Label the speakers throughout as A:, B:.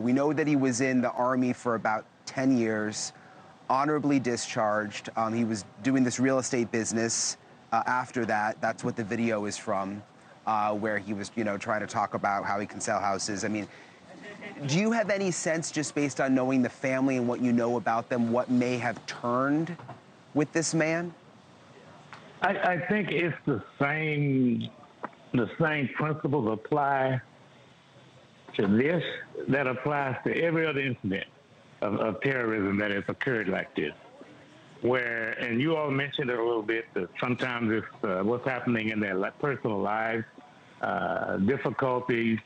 A: We know that he was in the Army for about 10 years, honorably discharged. He was doing this real estate business after that. That's what the video is from, where he was, trying to talk about how he can sell houses. I mean, do you have any sense, just based on knowing the family and what you know about them, what may have turned with this man?
B: I think it's the same principles apply to this that applies to every other incident of terrorism that has occurred like this. Where, and you all mentioned it a little bit, that sometimes it's what's happening in their personal lives, difficulties,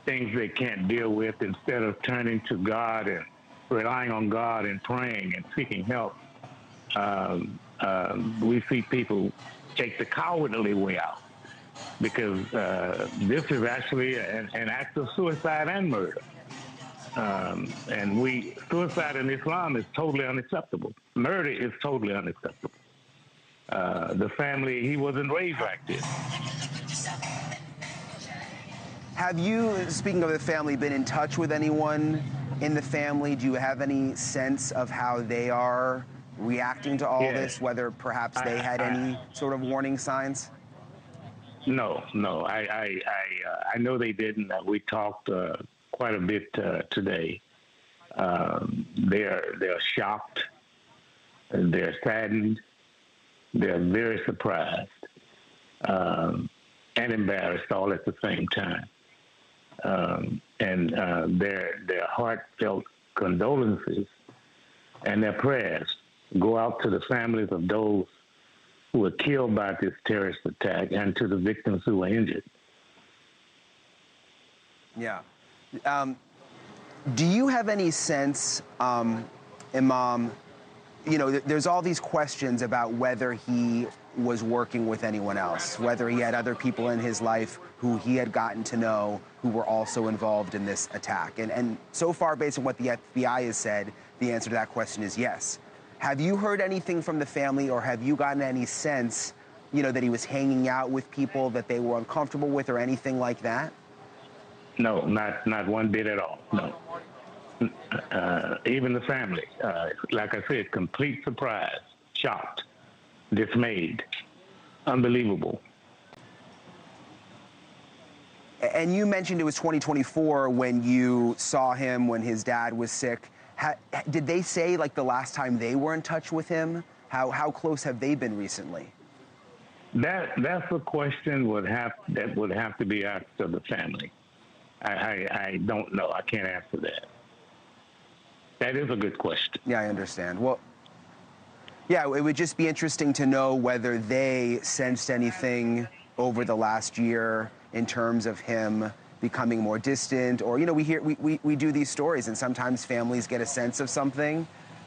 B: things they can't deal with, instead of turning to God and relying on God and praying and seeking help. We see people take the cowardly way out, because this is actually an act of suicide and murder. And suicide in Islam is totally unacceptable. Murder is totally unacceptable. The family, he wasn't raised like this.
A: Have you, speaking of the family, been in touch with anyone in the family? Do you have any sense of how they are reacting to all this, whether perhaps they had any sort of warning signs?
B: No. I know they didn't. We talked quite a bit today. They're shocked. They're saddened. They're very surprised and embarrassed all at the same time. Their heartfelt condolences and their prayers go out to the families of those who were killed by this terrorist attack and to the victims who were injured.
A: Yeah. Do you have any sense, Imam, there's all these questions about whether he was working with anyone else, whether he had other people in his life who he had gotten to know who were also involved in this attack. And so far, based on what the FBI has said, the answer to that question is yes. Have you heard anything from the family, or have you gotten any sense, that he was hanging out with people that they were uncomfortable with, or anything like that?
B: No, not one bit at all, no. Even the family, like I said, complete surprise, shocked, dismayed, unbelievable.
A: And you mentioned it was 2024 when you saw him when his dad was sick. Did they say, like, the last time they were in touch with him? How close have they been recently?
B: That's a question that would have to be asked of the family. I don't know. I can't answer that. That is a good question.
A: Yeah, I understand. Well, yeah, it would just be interesting to know whether they sensed anything over the last year in terms of him becoming more distant, or, we do these stories, and sometimes families get a sense of something,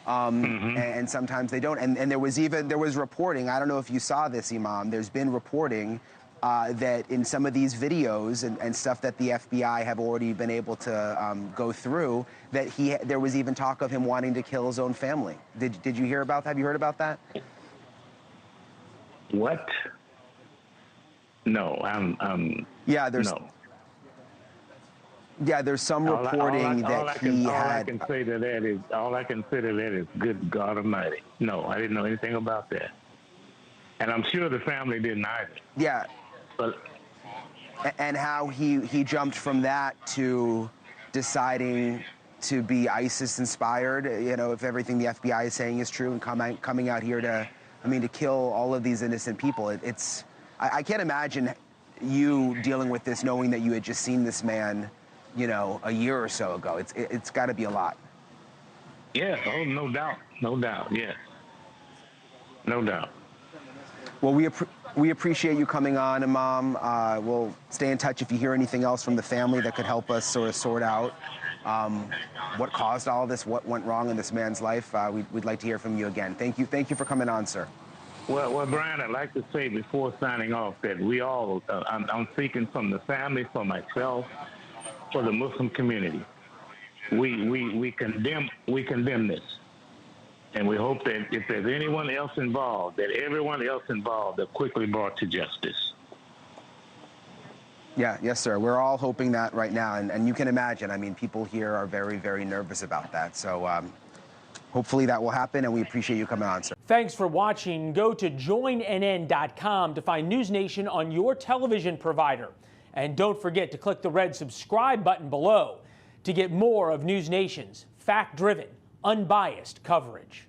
A: and sometimes they don't. And there was reporting, I don't know if you saw this, Imam, there's been reporting that in some of these videos and stuff that the FBI have already been able to go through, that there was even talk of him wanting to kill his own family. Did you hear about that? Have you heard about that?
B: What? No,
A: yeah, there's
B: no.
A: Yeah, there's some reporting that he had.
B: All I can say to that is, good God Almighty. No, I didn't know anything about that, and I'm sure the family didn't either.
A: Yeah.
B: But
A: and how he jumped from that to deciding to be ISIS inspired, if everything the FBI is saying is true, and coming out here to kill all of these innocent people. I can't imagine you dealing with this knowing that you had just seen this man, a year or so ago. It's got to be a lot.
B: Yeah, no doubt, yes. No doubt.
A: Well, we appreciate you coming on, Imam. We'll stay in touch if you hear anything else from the family that could help us sort of sort out what caused all this, what went wrong in this man's life. We'd like to hear from you again. Thank you for coming on, sir.
B: Well, Brian, I'd like to say before signing off that we all, I'm speaking from the family, for myself, for the Muslim community. We condemn this. And we hope that if there's anyone else involved, that everyone else involved are quickly brought to justice.
A: Yeah, yes, sir. We're all hoping that right now. And you can imagine, I mean, people here are very, very nervous about that. So hopefully that will happen, and we appreciate you coming on, sir.
C: Thanks for watching. Go to joinnn.com to find NewsNation on your television provider. And don't forget to click the red subscribe button below to get more of NewsNation's fact-driven, unbiased coverage.